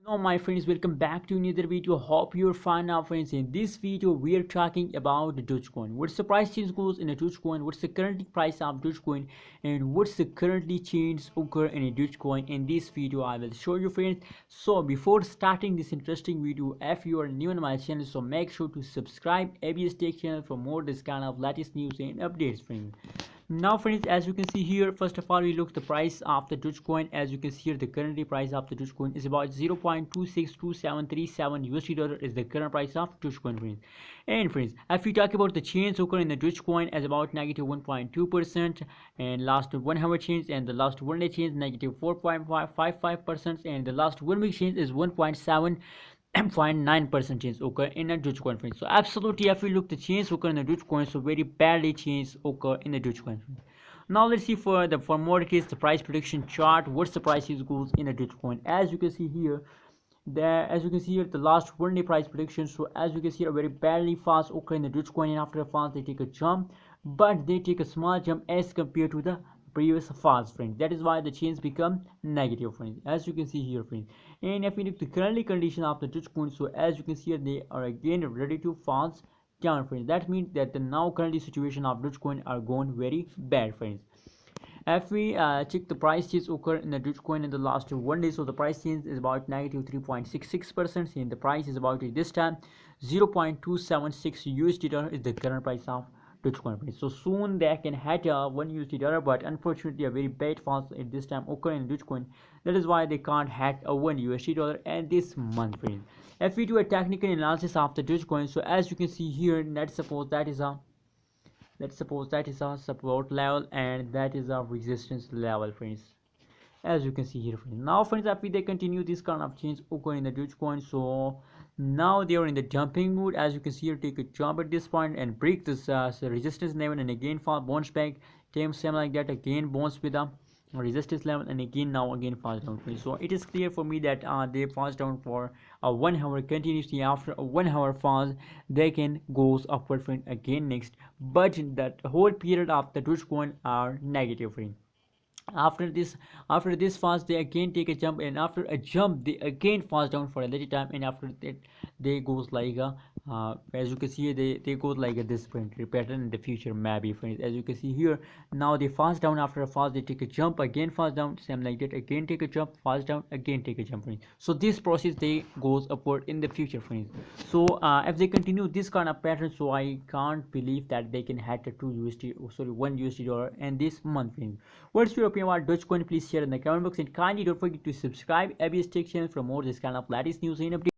Hello my friends, welcome back to another video. Hope you're fine now friends. In this video we are talking about the Dogecoin. What's the price change goes in a Dogecoin, what's the current price of Dogecoin, and what's the currently change occur in a Dogecoin. In this video I will show you friends. So before starting this interesting video, if you are new on my channel, so make sure to subscribe ABS Tech channel for more this kind of latest news and updates friends. Now friends, as you can see here, first of all we look the price of the Dogecoin. As you can see here, the currently price of the Dogecoin is about 0.262737 USD dollar is the current price of Dogecoin friends. And friends, if we talk about the change occur in the Dogecoin as about negative 1.2%, and last 1 hour change and the last 1 day change negative 4.55%, and the last 1 week change is 1.9% change occur in a Dogecoin friends. So absolutely, if we look the change occur in the Dogecoin, so very badly change occur in the Dogecoin. Now let's see for more details the price prediction chart. What's the price is goes in a Dogecoin? As you can see here, the last 1 day price prediction. So as you can see, a very badly fast occur in the Dogecoin, and after a fast they take a jump, but they take a small jump as compared to the previous fast friends. That is why the change become negative friends, as you can see here friends. And if we look the currently condition of the Dogecoin, so as you can see here, they are again ready to fast down friends. That means that the now currently situation of Dogecoin are going very bad friends. If we check the price change occur in the Dogecoin in the last 1 day, so the price change is about negative 3.66%, and the price is about this time 0.276 USD dollar is the current price of Dogecoin price. So soon they can hit 1 USD dollar, but unfortunately a very bad fall at this time occur in Dogecoin. That is why they can't hit a 1 USD dollar and this month friends. If we do a technical analysis of the Dogecoin, so as you can see here, let's suppose that is a support level and that is a resistance level friends, as you can see here friends. Now friends, after they continue this kind of change occur in the Dogecoin, so now they are in the jumping mood. As you can see here, take a jump at this point and break this resistance level, and again fall bounce back, same like that, again bounce with a resistance level, and again now again falls down friends. So it is clear for me that they falls down for a 1 hour continuously. After a 1 hour falls, they can goes upward friend again next, but that whole period of the Dogecoin are negative friend. After this fast they again take a jump, and after a jump they again falls down for a little time, and after that they goes like a as you can see, they go like a this print pattern in the future maybe friends. As you can see here, now they fast down, after a fast they take a jump, again fast down, same like that, again take a jump, fast down, again take a jump friends. So this process they goes upward in the future friends. So if they continue this kind of pattern, so I can't believe that they can hit a 2 USD, sorry, 1 USD dollar and this month friends. What's your opinion about Dogecoin? Please share in the comment box, and kindly don't forget to subscribe ABS Tech channel for more this kind of latest news and updates.